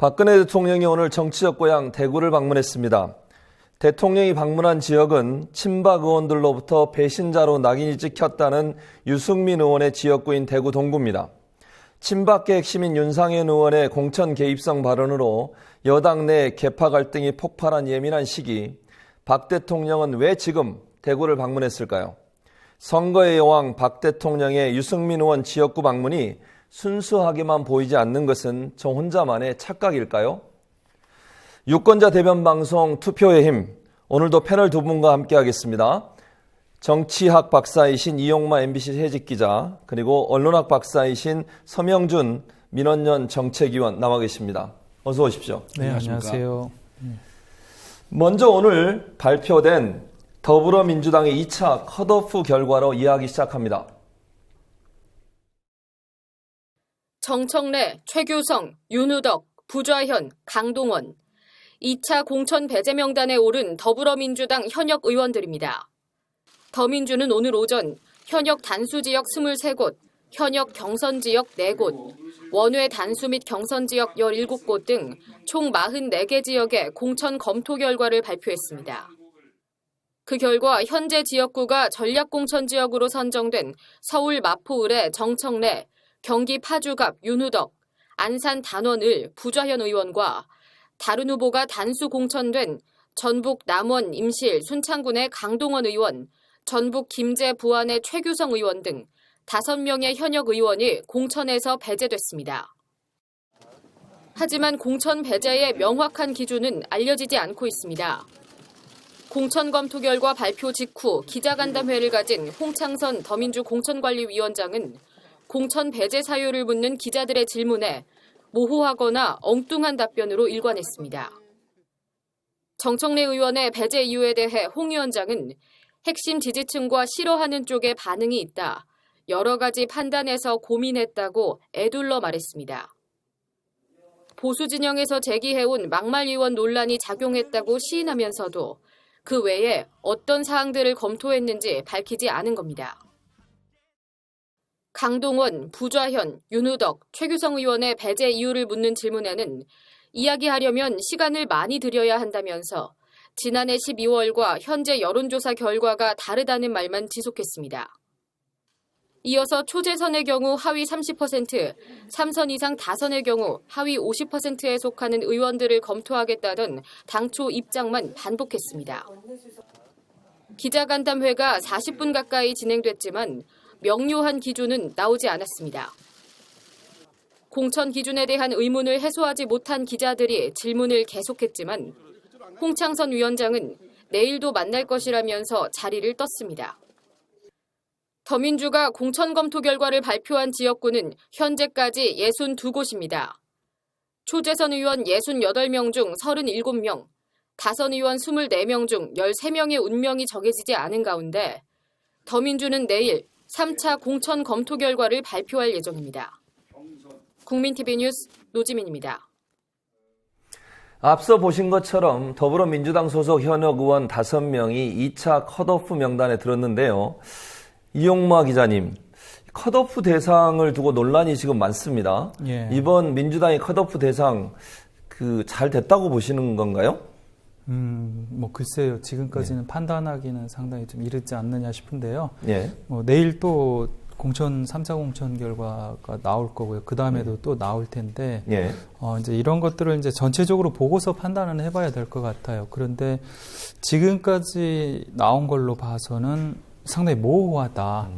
박근혜 대통령이 오늘 정치적 고향 대구를 방문했습니다. 대통령이 방문한 지역은 친박 의원들로부터 배신자로 낙인이 찍혔다는 유승민 의원의 지역구인 대구 동구입니다. 친박계 핵심인 윤상현 의원의 공천 개입성 발언으로 여당 내 계파 갈등이 폭발한 예민한 시기, 박 대통령은 왜 지금 대구를 방문했을까요? 선거의 여왕 박 대통령의 유승민 의원 지역구 방문이 순수하게만 보이지 않는 것은 저 혼자만의 착각일까요? 유권자 대변 방송 투표의 힘, 오늘도 패널 두 분과 함께 하겠습니다. 정치학 박사이신 이용마 MBC 해직 기자, 그리고 언론학 박사이신 서명준 민원연 정책위원 나와 계십니다. 어서 오십시오. 네, 안녕하세요. 먼저 오늘 발표된 더불어민주당의 2차 컷오프 결과로 이야기 시작합니다. 정청래, 최규성, 윤우덕, 부좌현, 강동원 2차 공천 배제 명단에 오른 더불어민주당 현역 의원들입니다. 더민주는 오늘 오전 현역 단수 지역 23곳, 현역 경선 지역 4곳, 원외 단수 및 경선 지역 17곳 등 총 44개 지역의 공천 검토 결과를 발표했습니다. 그 결과 현재 지역구가 전략공천 지역으로 선정된 서울 마포을의 정청래, 경기 파주갑 윤우덕, 안산 단원을 부좌현 의원과 다른 후보가 단수 공천된 전북 남원 임실 순창군의 강동원 의원, 전북 김제 부안의 최규성 의원 등 5명의 현역 의원이 공천에서 배제됐습니다. 하지만 공천 배제의 명확한 기준은 알려지지 않고 있습니다. 공천 검토 결과 발표 직후 기자간담회를 가진 홍창선 더민주 공천관리위원장은 공천 배제 사유를 묻는 기자들의 질문에 모호하거나 엉뚱한 답변으로 일관했습니다. 정청래 의원의 배제 이유에 대해 홍 위원장은 핵심 지지층과 싫어하는 쪽에 반응이 있다. 여러 가지 판단해서 고민했다고 애둘러 말했습니다. 보수 진영에서 제기해온 막말 의원 논란이 작용했다고 시인하면서도 그 외에 어떤 사항들을 검토했는지 밝히지 않은 겁니다. 강동원, 부좌현, 윤우덕, 최규성 의원의 배제 이유를 묻는 질문에는 이야기하려면 시간을 많이 들여야 한다면서 지난해 12월과 현재 여론조사 결과가 다르다는 말만 지속했습니다. 이어서 초재선의 경우 하위 30%, 3선 이상 5선의 경우 하위 50%에 속하는 의원들을 검토하겠다던 당초 입장만 반복했습니다. 기자간담회가 40분 가까이 진행됐지만 명료한 기준은 나오지 않았습니다. 공천 기준에 대한 의문을 해소하지 못한 기자들이 질문을 계속했지만 홍창선 위원장은 내일도 만날 것이라면서 자리를 떴습니다. 더민주가 공천 검토 결과를 발표한 지역구는 현재까지 62곳입니다. 초재선 의원 68명 중 37명, 다선 의원 24명 중 13명의 운명이 정해지지 않은 가운데 더민주는 내일 3차 공천 검토 결과를 발표할 예정입니다. 국민TV 뉴스 노지민입니다. 앞서 보신 것처럼 더불어민주당 소속 현역 의원 5명이 2차 컷오프 명단에 들었는데요. 이용마 기자님, 컷오프 대상을 두고 논란이 지금 많습니다. 예. 이번 민주당의 컷오프 대상 잘 됐다고 보시는 건가요? 글쎄요. 지금까지는 판단하기는 상당히 좀 이르지 않느냐 싶은데요. 예. 내일 또 3차 공천 결과가 나올 거고요. 그 다음에도 또 나올 텐데, 예. 이제 이런 것들을 이제 전체적으로 보고서 판단을 해봐야 될 것 같아요. 그런데 지금까지 나온 걸로 봐서는 상당히 모호하다.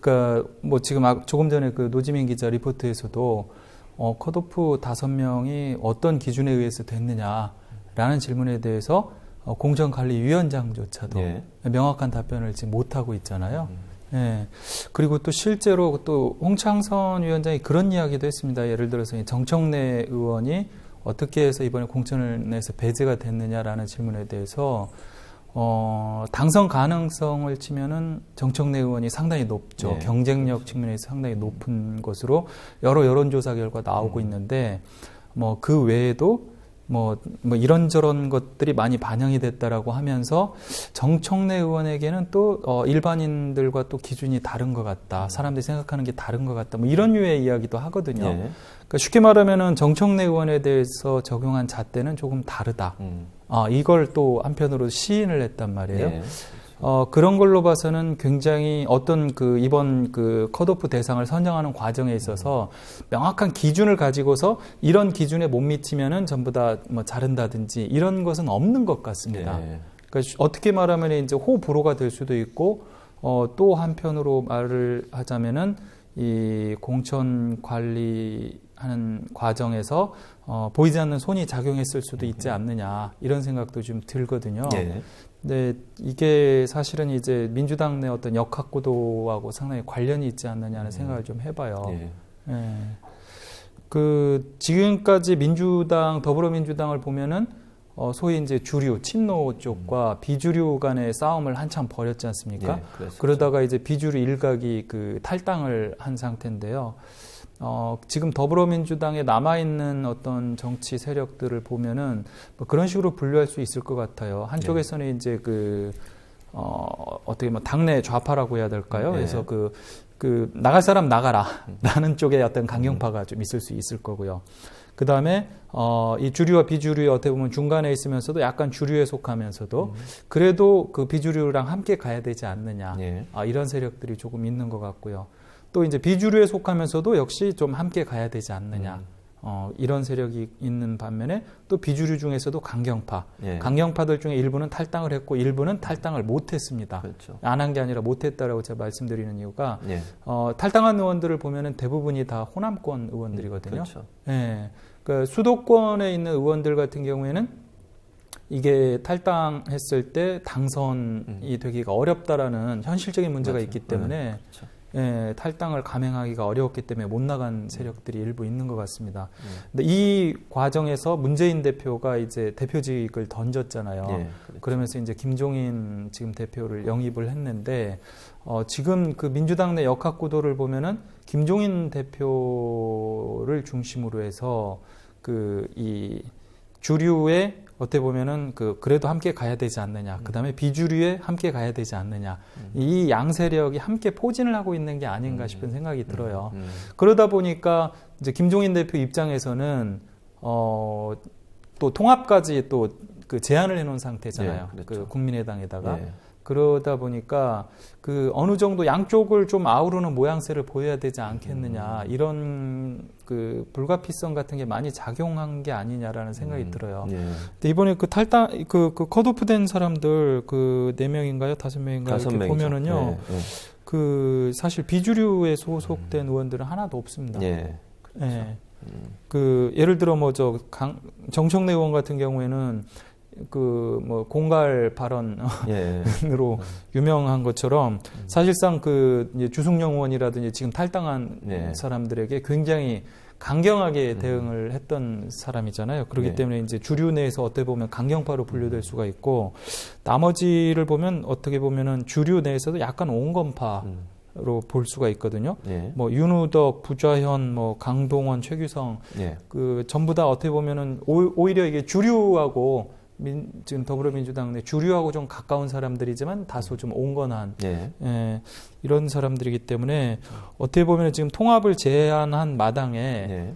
그러니까 지금 조금 전에 그 노지민 기자 리포트에서도 컷오프 5명이 어떤 기준에 의해서 됐느냐라는 질문에 대해서 공천관리위원장조차도 예. 명확한 답변을 지금 못하고 있잖아요. 예. 그리고 또 실제로 또 홍창선 위원장이 그런 이야기도 했습니다. 예를 들어서 정청래 의원이 어떻게 해서 이번에 공천에서 배제가 됐느냐라는 질문에 대해서 당선 가능성을 치면은 정청래 의원이 상당히 높죠. 네. 경쟁력 측면에서 상당히 높은 것으로 여러 여론조사 결과 나오고 있는데 그 외에도 뭐 이런저런 것들이 많이 반영이 됐다라고 하면서 정청래 의원에게는 또 일반인들과 또 기준이 다른 것 같다. 사람들이 생각하는 게 다른 것 같다. 뭐 이런 류의 이야기도 하거든요. 예. 그러니까 쉽게 말하면은 정청래 의원에 대해서 적용한 잣대는 조금 다르다. 이걸 또 한편으로 시인을 했단 말이에요. 예. 그런 걸로 봐서는 굉장히 어떤 이번 컷오프 대상을 선정하는 과정에 있어서 명확한 기준을 가지고서 이런 기준에 못 미치면은 전부 다 뭐 자른다든지 이런 것은 없는 것 같습니다. 예. 그러니까 어떻게 말하면 이제 호불호가 될 수도 있고, 또 한편으로 말을 하자면은 이 공천 관리하는 과정에서 보이지 않는 손이 작용했을 수도 있지 않느냐 이런 생각도 좀 들거든요. 예. 네, 이게 사실은 이제 민주당 내 어떤 역학구도하고 상당히 관련이 있지 않느냐는 생각을 좀 해봐요. 예. 예. 지금까지 더불어민주당을 보면은 소위 이제 주류, 친노 쪽과 비주류 간의 싸움을 한참 벌였지 않습니까? 예, 그랬었죠. 그러다가 이제 비주류 일각이 탈당을 한 상태인데요. 지금 더불어민주당에 남아있는 어떤 정치 세력들을 보면은 뭐 그런 식으로 분류할 수 있을 것 같아요. 한쪽에서는 이제 어떻게 뭐 당내 좌파라고 해야 될까요? 그래서 나갈 사람 나가라 라는 쪽에 어떤 강경파가 좀 있을 수 있을 거고요. 그 다음에 이 주류와 비주류에 어떻게 보면 중간에 있으면서도 약간 주류에 속하면서도 그래도 그 비주류랑 함께 가야 되지 않느냐. 예. 이런 세력들이 조금 있는 것 같고요. 또 이제 비주류에 속하면서도 역시 좀 함께 가야 되지 않느냐. 이런 세력이 있는 반면에 또 비주류 중에서도 강경파. 예. 강경파들 중에 일부는 탈당을 했고 일부는 탈당을 못했습니다. 그렇죠. 안 한 게 아니라 못했다라고 제가 말씀드리는 이유가 예. 탈당한 의원들을 보면은 대부분이 다 호남권 의원들이거든요. 그렇죠. 예. 그러니까 수도권에 있는 의원들 같은 경우에는 이게 탈당했을 때 당선이 되기가 어렵다라는 현실적인 문제가 맞아요. 있기 때문에 그렇죠. 예, 탈당을 감행하기가 어려웠기 때문에 못 나간 세력들이 일부 있는 것 같습니다. 근데 이 과정에서 문재인 대표가 이제 대표직을 던졌잖아요. 예, 그렇죠. 그러면서 이제 김종인 지금 대표를 영입을 했는데 지금 민주당 내 역학구도를 보면은 김종인 대표를 중심으로 해서 이 주류의 어떻게 보면은 그래도 함께 가야 되지 않느냐. 그다음에 비주류에 함께 가야 되지 않느냐. 이 양세력이 함께 포진을 하고 있는 게 아닌가 싶은 생각이 들어요. 그러다 보니까 이제 김종인 대표 입장에서는 또 통합까지 또 제안을 해놓은 상태잖아요. 예, 그렇죠. 국민의당에다가. 예. 그러다 보니까 어느 정도 양쪽을 좀 아우르는 모양새를 보여야 되지 않겠느냐. 이런 불가피성 같은 게 많이 작용한 게 아니냐라는 생각이 들어요. 예. 근데 이번에 탈당, 컷오프 된 사람들 4명인가요? 5명인가요? 이렇게 5명이죠. 보면은요. 예. 예. 사실 비주류에 소속된 의원들은 하나도 없습니다. 예. 예. 예를 들어 정청래 의원 같은 경우에는 공갈 발언으로 예. 유명한 것처럼 사실상 이제 주승용 의원이라든지 지금 탈당한 예. 사람들에게 굉장히 강경하게 대응을 했던 사람이잖아요. 그렇기 예. 때문에 이제 주류 내에서 어떻게 보면 강경파로 분류될 수가 있고 나머지를 보면 어떻게 보면은 주류 내에서도 약간 온건파로 볼 수가 있거든요. 예. 윤우덕, 부좌현, 강동원, 최규성 예. 전부 다 어떻게 보면은 오히려 이게 주류하고 지금 더불어민주당 내 주류하고 좀 가까운 사람들이지만 다소 좀 온건한 이런 사람들이기 때문에 어떻게 보면 지금 통합을 제안한 마당에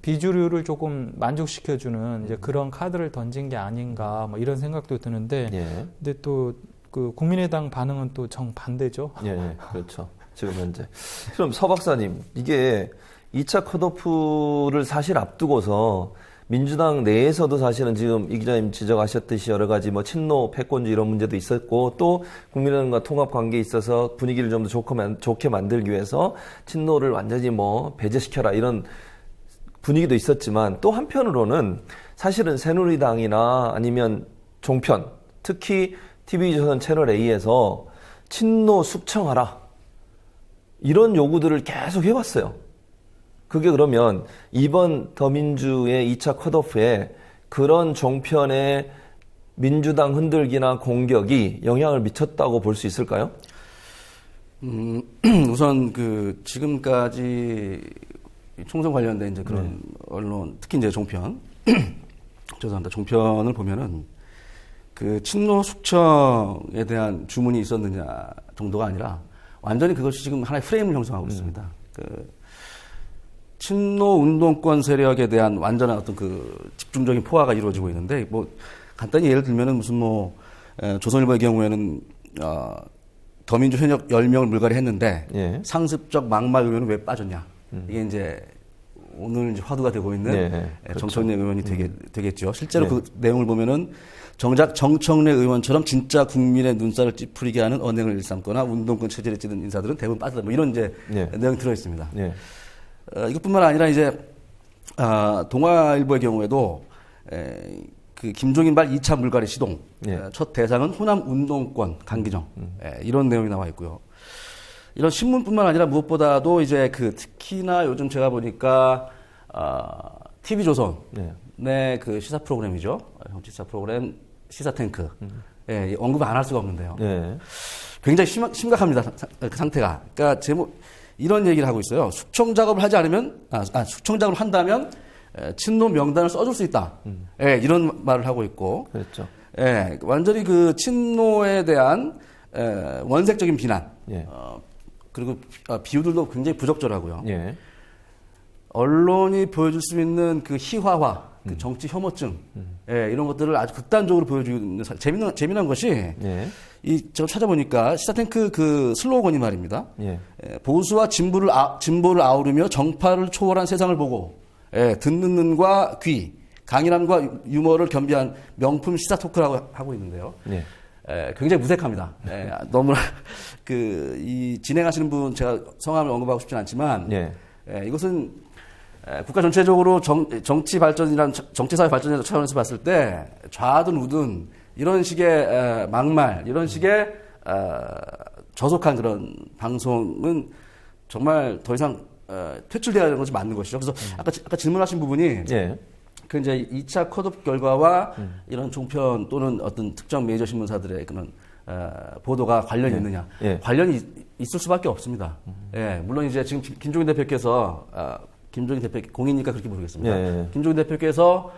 비주류를 조금 만족시켜주는 이제 그런 카드를 던진 게 아닌가 이런 생각도 드는데 근데 또 국민의당 반응은 또 정반대죠. 예, 그렇죠. 지금 현재. 그럼 서 박사님, 이게 2차 컷오프를 사실 앞두고서 민주당 내에서도 사실은 지금 이 기자님 지적하셨듯이 여러 가지 친노, 패권주의 이런 문제도 있었고 또 국민의당과 통합 관계에 있어서 분위기를 좀 더 좋게 만들기 위해서 친노를 완전히 배제시켜라 이런 분위기도 있었지만 또 한편으로는 사실은 새누리당이나 아니면 종편, 특히 TV조선 채널A에서 친노 숙청하라 이런 요구들을 계속 해왔어요. 그게 그러면 이번 더민주의 2차 컷오프에 그런 종편의 민주당 흔들기나 공격이 영향을 미쳤다고 볼 수 있을까요? 우선 지금까지 총선 관련된 이제 그런 언론, 특히 이제 종편, 죄송합니다. 종편을 보면은 그 친노 숙청에 대한 주문이 있었느냐 정도가 아니라 완전히 그것이 지금 하나의 프레임을 형성하고 있습니다. 그 친노 운동권 세력에 대한 완전한 어떤 그 집중적인 포화가 이루어지고 있는데, 뭐 간단히 예를 들면은 무슨 뭐 조선일보의 경우에는 더민주 현역 10명을 물갈이 했는데 예. 상습적 막말 의원은 왜 빠졌냐. 이게 이제 오늘 이제 화두가 되고 있는 그렇죠. 정청래 의원이 되겠죠. 실제로 네. 그 내용을 보면은 정작 정청래 의원처럼 진짜 국민의 눈살을 찌푸리게 하는 언행을 일삼거나 운동권 체질에 찌든 인사들은 대부분 빠졌다. 뭐 이런 이제 내용이 들어 있습니다. 이것뿐만 아니라 이제 동아일보의 경우에도 그 김종인발 2차 물갈이 시동, 첫 대상은 호남 운동권 강기정, 이런 내용이 나와 있고요. 이런 신문뿐만 아니라 무엇보다도 이제 그 특히나 요즘 제가 보니까 TV조선의 그 시사 프로그램이죠. 정치 시사 프로그램 시사탱크. 언급 안 할 수가 없는데요. 굉장히 심각합니다. 그 상태가. 그러니까 제목 이런 얘기를 하고 있어요. 숙청 작업을 하지 않으면 숙청 작업을 한다면 친노 명단을 써줄 수 있다. 이런 말을 하고 있고. 그렇죠. 완전히 그 친노에 대한 원색적인 비난. 그리고 비유들도 굉장히 부적절하고요. 언론이 보여줄 수 있는 그 희화화, 그 정치 혐오증, 이런 것들을 아주 극단적으로 보여주고 있는 재미난 것이 제가 찾아보니까 시사탱크 그 슬로건이 말입니다. 보수와 진보를 아우르며 정파를 초월한 세상을 보고 듣는 눈과 귀, 강인함과 유머를 겸비한 명품 시사 토크라고 하고 있는데요. 굉장히 무색합니다. 너무나 이 진행하시는 분 제가 성함을 언급하고 싶진 않지만 이것은 국가 전체적으로 정치 발전이란 정치 사회 발전의 차원에서 봤을 때 좌든 우든 이런 식의 막말, 이런 식의 저속한 그런 방송은 정말 더 이상 퇴출되어야 하는 것이 맞는 것이죠. 그래서 아까 질문하신 부분이 그 이제 2차 컷오프 결과와 이런 종편 또는 어떤 특정 메이저 신문사들의 그런 보도가 관련이 있느냐? 관련이 있을 수밖에 없습니다. 물론 이제 지금 김종인 대표께서 김종인 대표 공이니까 그렇게 모르겠습니다. 김종인 대표께서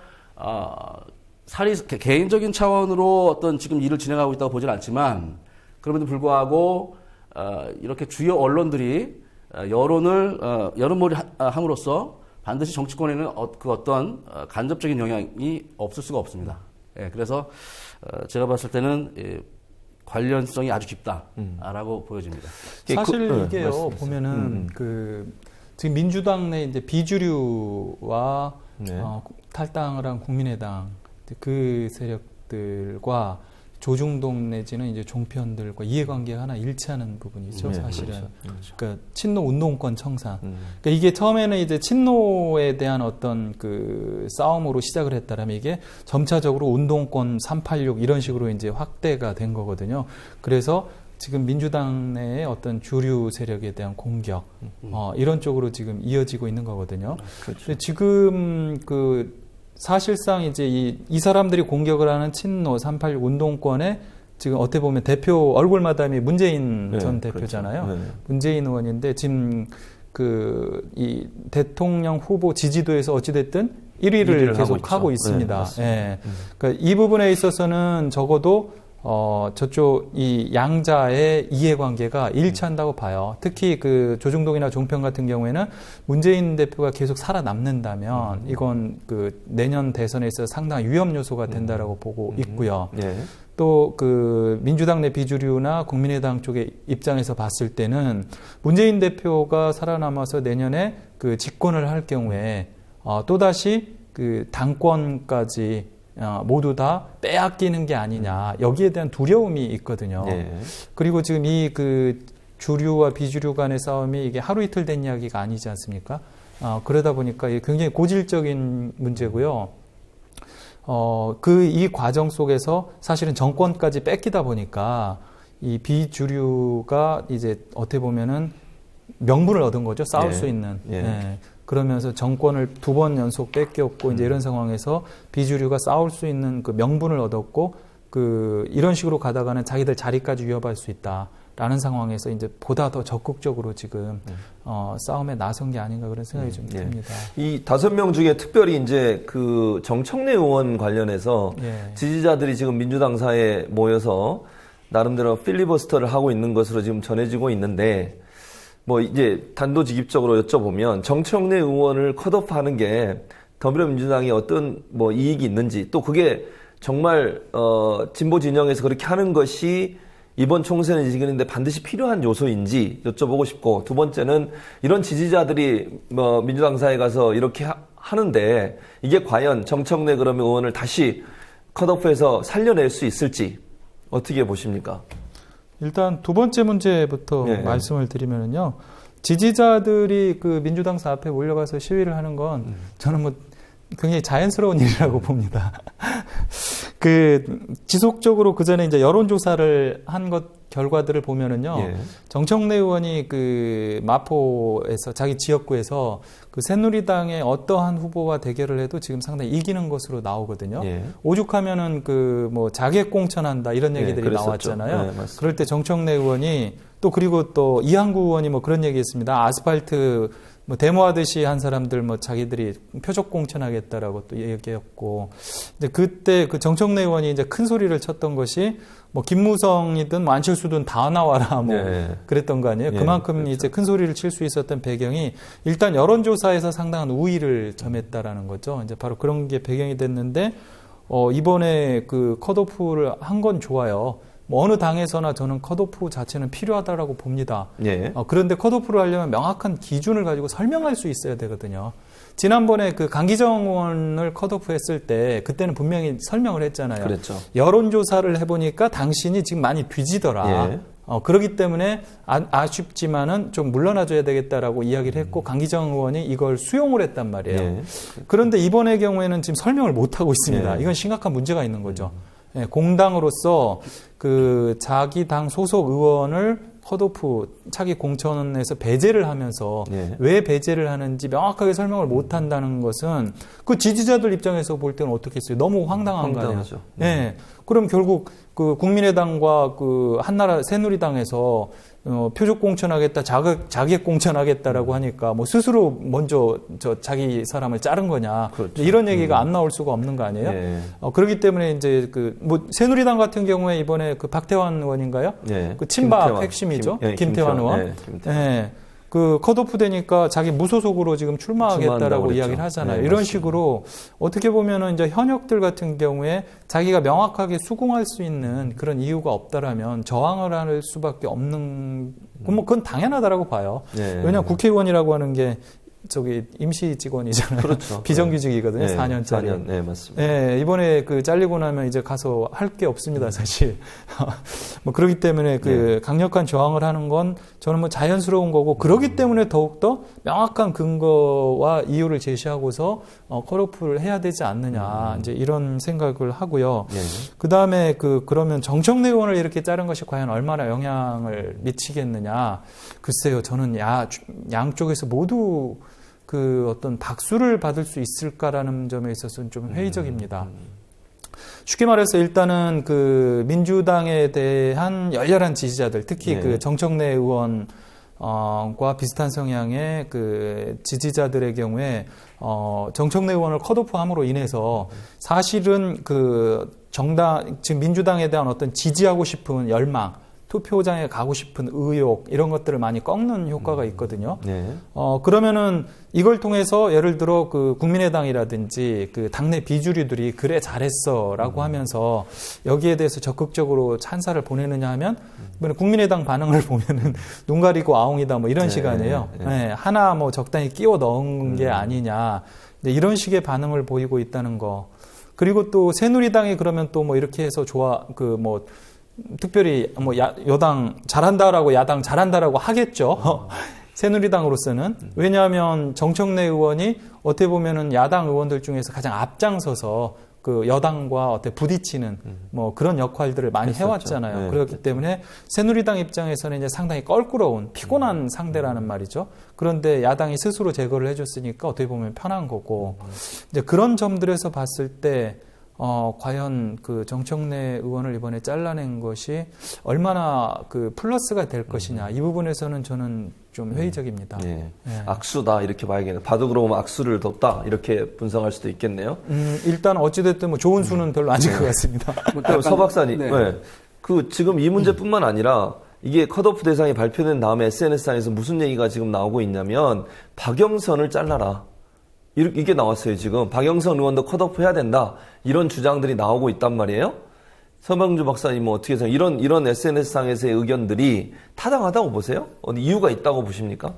개인적인 차원으로 어떤 지금 일을 진행하고 있다고 보지는 않지만 그럼에도 불구하고 이렇게 주요 언론들이 여론몰이 함으로써 반드시 정치권에는 그 어떤 간접적인 영향이 없을 수가 없습니다. 그래서 제가 봤을 때는 관련성이 아주 깊다라고 보여집니다. 사실 이게요 보면은 지금 민주당 내 이제 비주류와 탈당을 한 국민의당 그 세력들과 조중동 내지는 이제 종편들과 이해관계가 하나 일치하는 부분이죠, 사실은. 그러니까 친노 운동권 청산. 그러니까 이게 처음에는 이제 친노에 대한 어떤 그 싸움으로 시작을 했다라면 이게 점차적으로 운동권 386 이런 식으로 이제 확대가 된 거거든요. 그래서 지금 민주당 내의 어떤 주류 세력에 대한 공격, 이런 쪽으로 지금 이어지고 있는 거거든요. 그렇죠. 지금 사실상 이제 이 사람들이 공격을 하는 친노 386 운동권에 지금 어떻게 보면 대표 얼굴 마담이 문재인 전 대표잖아요. 그렇죠. 문재인 의원인데 지금 이 대통령 후보 지지도에서 어찌됐든 1위를 계속 하고 있습니다. 그러니까 이 부분에 있어서는 적어도 저쪽 이 양자의 이해관계가 일치한다고 봐요. 특히 그 조중동이나 종편 같은 경우에는 문재인 대표가 계속 살아남는다면 이건 그 내년 대선에 있어서 상당한 위험 요소가 된다라고 보고 있고요. 또 그 민주당 내 비주류나 국민의당 쪽의 입장에서 봤을 때는 문재인 대표가 살아남아서 내년에 그 집권을 할 경우에 또다시 그 당권까지 모두 다 빼앗기는 게 아니냐, 여기에 대한 두려움이 있거든요. 그리고 지금 이 그 주류와 비주류 간의 싸움이 이게 하루 이틀 된 이야기가 아니지 않습니까? 그러다 보니까 이게 굉장히 고질적인 문제고요. 이 과정 속에서 사실은 정권까지 뺏기다 보니까 이 비주류가 이제 어떻게 보면은 명분을 얻은 거죠. 싸울 수 있는. 그러면서 정권을 2번 연속 뺏겼고 이제 이런 상황에서 비주류가 싸울 수 있는 그 명분을 얻었고 이런 식으로 가다가는 자기들 자리까지 위협할 수 있다. 라는 상황에서 이제 보다 더 적극적으로 지금 싸움에 나선 게 아닌가 그런 생각이 좀 듭니다. 이 5명 중에 특별히 이제 그 정청래 의원 관련해서 지지자들이 지금 민주당사에 모여서 나름대로 필리버스터를 하고 있는 것으로 지금 전해지고 있는데 뭐 이제 단도직입적으로 여쭤보면 정청래 의원을 컷오프하는 게 더불어민주당이 어떤 뭐 이익이 있는지 또 그게 정말 진보 진영에서 그렇게 하는 것이 이번 총선의 지근인데 반드시 필요한 요소인지 여쭤보고 싶고 두 번째는 이런 지지자들이 뭐 민주당사에 가서 이렇게 하는데 이게 과연 정청래 그러면 의원을 다시 컷오프해서 살려낼 수 있을지 어떻게 보십니까? 일단 두 번째 문제부터 말씀을 드리면요. 지지자들이 그 민주당사 앞에 몰려가서 시위를 하는 건 저는 뭐 굉장히 자연스러운 일이라고 봅니다. 지속적으로 그 전에 이제 여론조사를 한 것 결과들을 보면은요. 정청래 의원이 그 마포에서 자기 지역구에서 그 새누리당의 어떠한 후보와 대결을 해도 지금 상당히 이기는 것으로 나오거든요. 오죽하면은 그 뭐 자객 공천한다 이런 얘기들이 나왔잖아요. 그럴 때 정청래 의원이 또 그리고 또 이항구 의원이 뭐 그런 얘기했습니다. 아스팔트 뭐 데모하듯이 한 사람들 뭐 자기들이 표적 공천하겠다라고 또 얘기했고, 근데 그때 그 정청래 의원이 이제 큰 소리를 쳤던 것이 뭐 김무성이든 뭐 안철수든 다 나와라 뭐 그랬던 거 아니에요. 그만큼 그렇죠. 이제 큰 소리를 칠 수 있었던 배경이 일단 여론조사에서 상당한 우위를 점했다라는 거죠. 이제 바로 그런 게 배경이 됐는데 이번에 그 컷오프를 한 건 좋아요. 뭐 어느 당에서나 저는 컷오프 자체는 필요하다라고 봅니다. 그런데 컷오프를 하려면 명확한 기준을 가지고 설명할 수 있어야 되거든요. 지난번에 그 강기정 의원을 컷오프 했을 때 그때는 분명히 설명을 했잖아요. 그랬죠. 여론조사를 해보니까 당신이 지금 많이 뒤지더라. 그렇기 때문에 아쉽지만은 좀 물러나줘야 되겠다라고 이야기를 했고 강기정 의원이 이걸 수용을 했단 말이에요. 그런데 이번의 경우에는 지금 설명을 못하고 있습니다. 이건 심각한 문제가 있는 거죠. 공당으로서 그 자기 당 소속 의원을 컷오프 차기 공천에서 배제를 하면서 왜 배제를 하는지 명확하게 설명을 못 한다는 것은 그 지지자들 입장에서 볼 때는 어떻게 했어요? 너무 황당한 거예요. 그럼 결국 그 국민의당과 그 한나라 새누리당에서 표적 공천하겠다, 자객 공천하겠다라고 하니까 뭐 스스로 먼저 자기 사람을 자른 거냐. 그렇죠. 이런 얘기가 안 나올 수가 없는 거 아니에요? 그렇기 때문에 이제 뭐 새누리당 같은 경우에 이번에 그 박태환 의원인가요? 그 친박 핵심이죠. 김태환 의원. 그 컷오프 되니까 자기 무소속으로 지금 출마하겠다라고 이야기를 하잖아요. 이런 식으로 어떻게 보면은 이제 현역들 같은 경우에 자기가 명확하게 수긍할 수 있는 그런 이유가 없다라면 저항을 할 수밖에 없는, 뭐 그건 당연하다라고 봐요. 왜냐하면 국회의원이라고 하는 게 저기 임시 직원이잖아요. 그렇죠. 비정규직이거든요. 4년짜리. 4년. 네, 맞습니다. 이번에 그 잘리고 나면 이제 가서 할 게 없습니다, 사실. 뭐 그렇기 때문에 그 강력한 저항을 하는 건 저는 뭐 자연스러운 거고, 그렇기 때문에 더욱더 명확한 근거와 이유를 제시하고서 컷오프를 해야 되지 않느냐, 이제 이런 생각을 하고요. 그 다음에 그러면 정청래 의원을 이렇게 자른 것이 과연 얼마나 영향을 미치겠느냐. 글쎄요, 저는 양쪽에서 모두 그 어떤 박수를 받을 수 있을까라는 점에 있어서는 좀 회의적입니다. 쉽게 말해서 일단은 그 민주당에 대한 열렬한 지지자들, 특히 그 정청래 의원과 비슷한 성향의 그 지지자들의 경우에 정청래 의원을 컷오프함으로 인해서 사실은 그 지금 민주당에 대한 어떤 지지하고 싶은 열망, 투표장에 가고 싶은 의욕, 이런 것들을 많이 꺾는 효과가 있거든요. 그러면은 이걸 통해서 예를 들어 그 국민의당이라든지 그 당내 비주류들이 그래 잘했어라고 하면서 여기에 대해서 적극적으로 찬사를 보내느냐 하면 국민의당 반응을 보면은 눈 가리고 아웅이다 뭐 이런 시간이에요. 하나 뭐 적당히 끼워 넣은 게 아니냐. 이런 식의 반응을 보이고 있다는 거. 그리고 또 새누리당이 그러면 또 뭐 이렇게 해서 특별히 뭐 여당 잘한다라고 야당 잘한다라고 하겠죠. 새누리당으로서는. 왜냐하면 정청래 의원이 어떻게 보면은 야당 의원들 중에서 가장 앞장서서 그 여당과 어떻게 부딪히는 뭐 그런 역할들을 많이 해왔잖아요. 그렇기 때문에 새누리당 입장에서는 이제 상당히 껄끄러운 피곤한 상대라는 말이죠. 그런데 야당이 스스로 제거를 해줬으니까 어떻게 보면 편한 거고, 이제 그런 점들에서 봤을 때 과연 그 정청래 의원을 이번에 잘라낸 것이 얼마나 그 플러스가 될 것이냐 이 부분에서는 저는 좀 회의적입니다. 예. 예. 악수다 이렇게 봐야겠네요. 바둑으로 보면 악수를 뒀다 이렇게 분석할 수도 있겠네요. 일단 어찌됐든 뭐 좋은 수는 별로 아닐 것 같습니다. 그럼 서 박사님, 네. 네. 그 지금 이 문제뿐만 아니라 이게 컷오프 대상이 발표된 다음에 SNS상에서 무슨 얘기가 지금 나오고 있냐면 박영선을 잘라라. 이게 나왔어요, 지금. 박영선 의원도 컷오프 해야 된다. 이런 주장들이 나오고 있단 말이에요. 서명주 박사님은 어떻게 생각해요? 이런 SNS상에서의 의견들이 타당하다고 보세요? 어디 이유가 있다고 보십니까?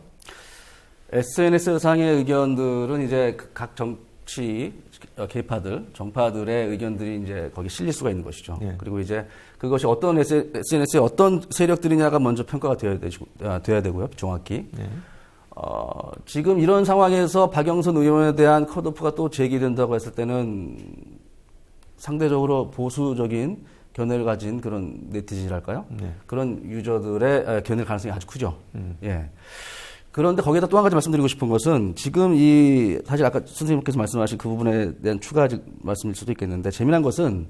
SNS상의 의견들은 이제 각 정치 계파들, 정파들의 의견들이 이제 거기 실릴 수가 있는 것이죠. 예. 그리고 이제 그것이 어떤 SNS의 어떤 세력들이냐가 먼저 평가가 되어야 되고요, 정확히. 예. 지금 이런 상황에서 박영선 의원에 대한 컷오프가 또 제기된다고 했을 때는 상대적으로 보수적인 견해를 가진 그런 네티즌이랄까요? 네. 그런 유저들의 견해일 가능성이 아주 크죠. 예. 그런데 거기에다 또 한 가지 말씀드리고 싶은 것은 지금 사실 아까 선생님께서 말씀하신 그 부분에 대한 추가 말씀일 수도 있겠는데 재미난 것은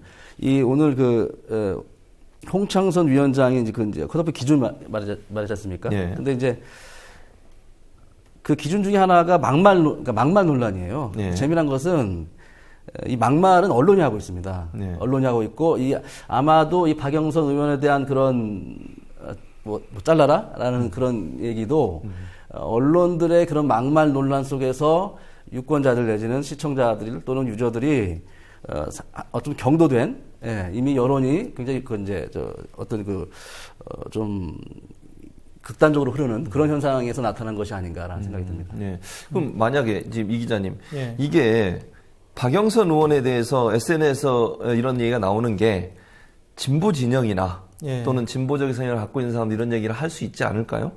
오늘 홍창선 위원장이 이제 컷오프 기준 말하지 않습니까? 예. 근데 이제 그 기준 중에 하나가 막말 논란이에요. 네. 재미난 것은 이 막말은 언론이 하고 있습니다. 네. 언론이 하고 있고 아마도 이 박영선 의원에 대한 그런 뭐 잘라라라는 그런 얘기도 언론들의 그런 막말 논란 속에서 유권자들 내지는 시청자들 또는 유저들이 어떤 경도된 이미 여론이 굉장히 좀 극단적으로 흐르는 그런 현상에서 나타난 것이 아닌가라는 생각이 듭니다. 네. 그럼 만약에 지금 이 기자님, 예. 이게 박영선 의원에 대해서 SNS에서 이런 얘기가 나오는 게 진보 진영이나 예. 또는 진보적인 성향을 갖고 있는 사람들 이런 얘기를 할 수 있지 않을까요?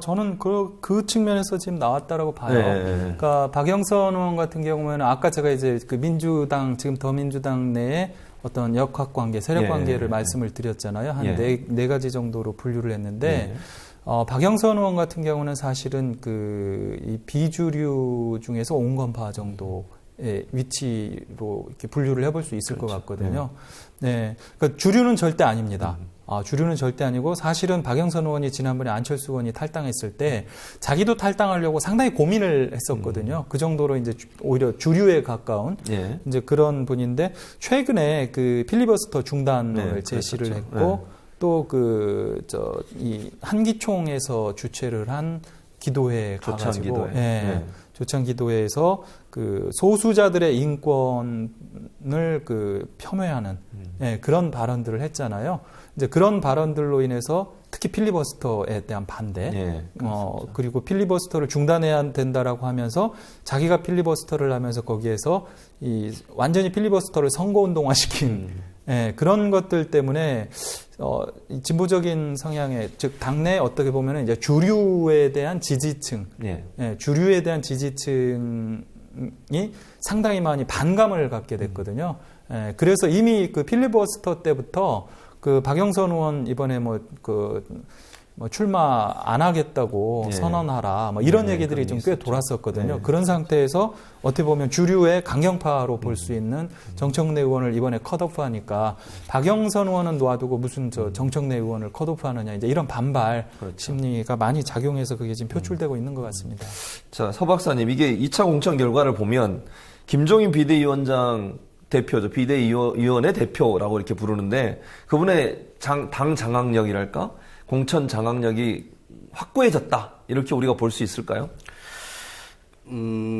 저는 그 측면에서 지금 나왔다라고 봐요. 네. 그러니까 박영선 의원 같은 경우에는 아까 제가 이제 그 민주당, 지금 더민주당 내에 어떤 역학 관계, 세력 예. 관계를 말씀을 드렸잖아요. 한 예. 네 가지 정도로 분류를 했는데, 예. 박영선 의원 같은 경우는 사실은 이 비주류 중에서 온건파 정도의 위치로 이렇게 분류를 해볼 수 있을 것 같거든요. 네. 그러니까 주류는 절대 아닙니다. 주류는 절대 아니고 사실은 박영선 의원이 지난번에 안철수 의원이 탈당했을 때 자기도 탈당하려고 상당히 고민을 했었거든요. 그 정도로 이제 오히려 주류에 가까운 예. 이제 그런 분인데 최근에 그 필리버스터 중단을 네, 제시를 그랬었죠. 했고 또 이 한기총에서 주최를 한 기도회에 가가지고 조찬기도회. 네. 조찬기도회에서 그 소수자들의 인권을 폄훼하는 그런 발언들을 했잖아요. 이제 그런 발언들로 인해서 특히 필리버스터에 대한 반대, 예, 그리고 필리버스터를 중단해야 된다라고 하면서 자기가 필리버스터를 하면서 거기에서 완전히 필리버스터를 선거운동화시킨 그런 것들 때문에 이 진보적인 성향의 즉 당내 어떻게 보면 이제 주류에 대한 지지층, 주류에 대한 지지층이 상당히 많이 반감을 갖게 됐거든요. 그래서 이미 그 필리버스터 때부터 그 박영선 의원 이번에 출마 안 하겠다고 선언하라 이런 얘기들이 좀 꽤 돌았었거든요. 그런 상태에서 어떻게 보면 주류의 강경파로 볼 수 있는 정청래 의원을 이번에 컷오프하니까 박영선 의원은 놔두고 무슨 정청래 의원을 컷오프하느냐 이제 이런 반발 심리가 많이 작용해서 그게 지금 표출되고 있는 것 같습니다. 자, 서 박사님, 이게 2차 공천 결과를 보면 김종인 비대위원장 대표죠. 비대위원회 대표라고 이렇게 부르는데 그분의 당 장악력이랄까? 공천 장악력이 확고해졌다. 이렇게 우리가 볼 수 있을까요?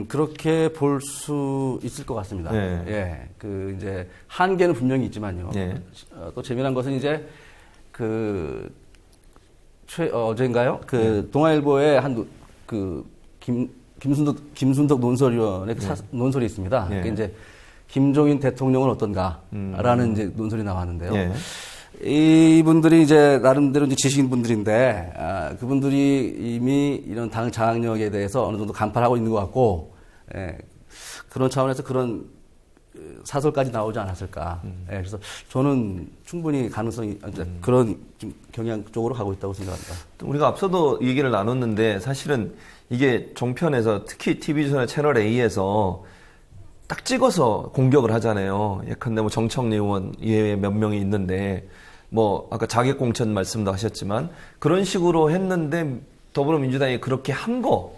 그렇게 볼 수 있을 것 같습니다. 네. 예. 이제 한계는 분명히 있지만요. 네. 또 재미난 것은 이제 어젠가요? 동아일보에 김순덕 논설위원의 논설이 있습니다. 네. 그게 이제 김종인 대통령은 어떤가라는 이제 논설이 나왔는데요. 네. 이분들이 이제 나름대로 이제 지식인 분들인데 그분들이 이미 이런 당 장악력에 대해서 어느 정도 간파하고 있는 것 같고 그런 차원에서 그런 사설까지 나오지 않았을까. 그래서 저는 충분히 가능성이 그런 좀 경향 쪽으로 가고 있다고 생각합니다. 우리가 앞서도 얘기를 나눴는데 사실은 이게 종편에서 특히 TV조선의 채널 A에서 딱 찍어서 공격을 하잖아요. 예컨대 뭐 정청래 의원 이외에 몇 명이 있는데 뭐 아까 자객공천 말씀도 하셨지만 그런 식으로 했는데 더불어민주당이 그렇게 한 거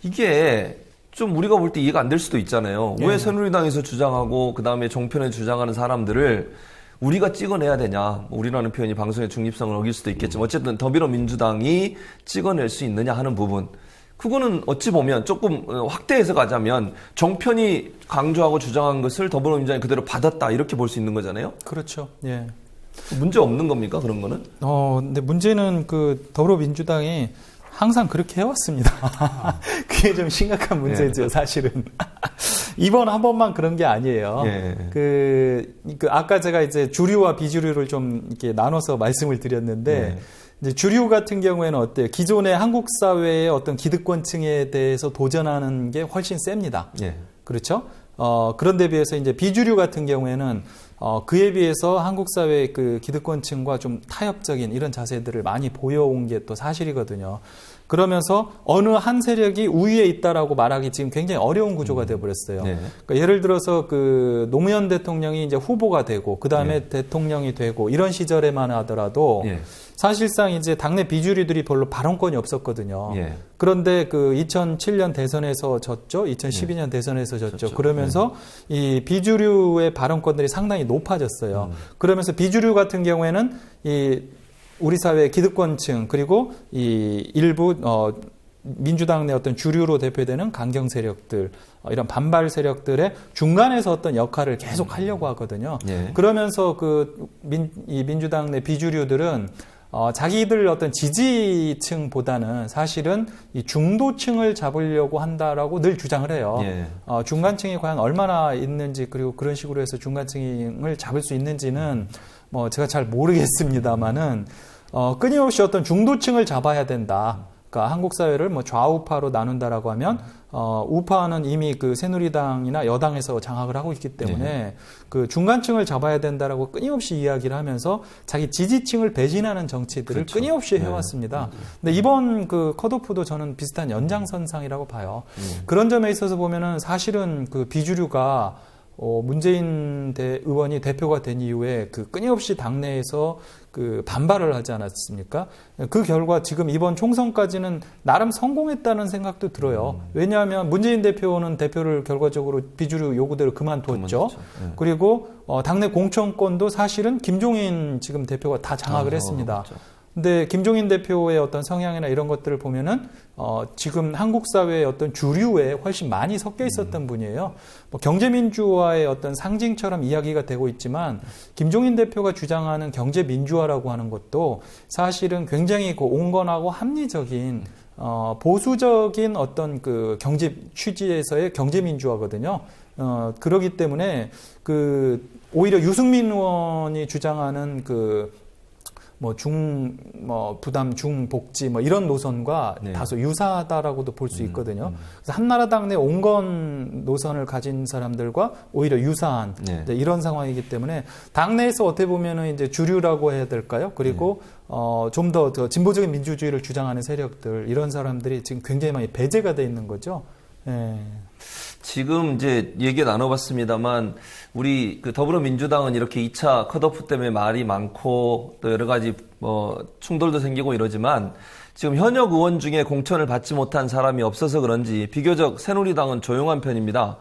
이게 좀 우리가 볼 때 이해가 안 될 수도 있잖아요. 왜 새누리당에서 주장하고 그다음에 종편에 주장하는 사람들을 우리가 찍어내야 되냐. 우리라는 표현이 방송의 중립성을 어길 수도 있겠지만 어쨌든 더불어민주당이 찍어낼 수 있느냐 하는 부분. 그거는 어찌 보면 조금 확대해서 가자면 정편이 강조하고 주장한 것을 더불어민주당이 그대로 받았다 이렇게 볼 수 있는 거잖아요. 그렇죠. 예. 문제 없는 겁니까 그런 거는? 근데 문제는 그 더불어민주당이 항상 그렇게 해왔습니다. 그게 좀 심각한 문제죠, 사실은. 이번 한 번만 그런 게 아니에요. 그 아까 제가 이제 주류와 비주류를 좀 이렇게 나눠서 말씀을 드렸는데, 이제 주류 같은 경우에는 어때요? 기존의 한국 사회의 어떤 기득권층에 대해서 도전하는 게 훨씬 셉니다. 그렇죠? 그런데 비해서 이제 비주류 같은 경우에는 그에 비해서 한국 사회의 그 기득권층과 좀 타협적인 이런 자세들을 많이 보여온 게 또 사실이거든요. 그러면서 어느 한 세력이 우위에 있다라고 말하기 지금 굉장히 어려운 구조가 되어버렸어요. 그러니까 예를 들어서 그 노무현 대통령이 이제 후보가 되고 그 다음에 대통령이 되고 이런 시절에만 하더라도 사실상 이제 당내 비주류들이 별로 발언권이 없었거든요. 그런데 그 2007년 대선에서 졌죠. 2012년 대선에서 졌죠. 그러면서 이 비주류의 발언권들이 상당히 높아졌어요. 그러면서 비주류 같은 경우에는 이 우리 사회의 기득권층 그리고 이 일부 민주당 내 어떤 주류로 대표되는 강경 세력들 이런 반발 세력들의 중간에서 어떤 역할을 계속 하려고 하거든요. 그러면서 이 민주당 내 비주류들은 자기들 어떤 지지층보다는 사실은 이 중도층을 잡으려고 한다라고 늘 주장을 해요. 중간층이 과연 얼마나 있는지 그리고 그런 식으로 해서 중간층을 잡을 수 있는지는 뭐 제가 잘 모르겠습니다만은 끊임없이 어떤 중도층을 잡아야 된다. 그러니까 한국 사회를 뭐 좌우파로 나눈다라고 하면 우파는 이미 그 새누리당이나 여당에서 장악을 하고 있기 때문에 그 중간층을 잡아야 된다라고 끊임없이 이야기를 하면서 자기 지지층을 배신하는 정치들을 끊임없이 해왔습니다. 근데 이번 그 컷오프도 저는 비슷한 연장선상이라고 봐요. 그런 점에 있어서 보면은 사실은 그 비주류가 문재인 의원이 대표가 된 이후에 그 끊임없이 당내에서 그 반발을 하지 않았습니까? 그 결과 지금 이번 총선까지는 나름 성공했다는 생각도 들어요. 왜냐하면 문재인 대표는 대표를 결과적으로 비주류 요구대로 그만뒀죠. 그리고 당내 공천권도 사실은 김종인 지금 대표가 다 장악을 했습니다. 근데 김종인 대표의 어떤 성향이나 이런 것들을 보면은 지금 한국 사회의 어떤 주류에 훨씬 많이 섞여 있었던 분이에요. 뭐 경제민주화의 어떤 상징처럼 이야기가 되고 있지만 김종인 대표가 주장하는 경제민주화라고 하는 것도 사실은 굉장히 그 온건하고 합리적인 보수적인 어떤 그 경제 취지에서의 경제민주화거든요. 그렇기 때문에 오히려 유승민 의원이 주장하는 부담 중복지 이런 노선과 다소 유사하다라고도 볼 수 있거든요. 그래서 한나라당 내 온건 노선을 가진 사람들과 오히려 유사한 이런 상황이기 때문에 당내에서 어떻게 보면은 이제 주류라고 해야 될까요? 그리고 좀 더 진보적인 민주주의를 주장하는 세력들 이런 사람들이 지금 굉장히 많이 배제가 돼 있는 거죠. 지금 이제 얘기 나눠봤습니다만 우리 그 더불어민주당은 이렇게 2차 컷오프 때문에 말이 많고 또 여러 가지 충돌도 생기고 이러지만 지금 현역 의원 중에 공천을 받지 못한 사람이 없어서 그런지 비교적 새누리당은 조용한 편입니다.